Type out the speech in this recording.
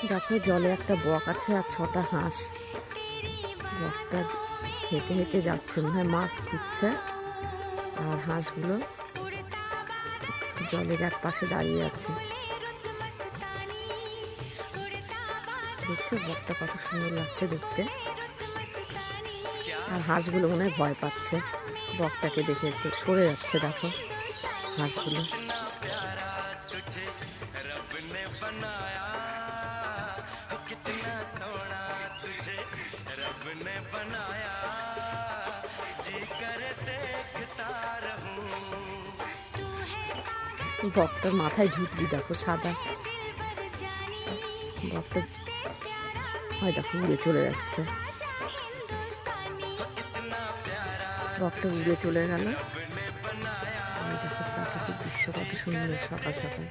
দেখো জলে একটা বক আছে আর 6টা হাঁস। বকটা হেঁটে হেঁটে যাচ্ছে, মনে হয় মাছ খুঁজছে। আর হাঁসগুলো জলের এক পাশে দাঁড়িয়ে আছে। দেখছো বকটা কত সুন্দর লাগছে দেখতে। আর হাঁসগুলো মনে হয় ভয় পাচ্ছে, বকটাকে দেখে একটু সরে যাচ্ছে। দেখো হাঁসগুলো। বকটার মাথায় ঝুঁটি দেখো সাদা। বকটা হয় দেখো উড়ে চলে যাচ্ছে। বকটা উড়ে চলে গেল। দেখো প্রাকৃতিক দৃশ্য কত সুন্দর সকাল সকাল।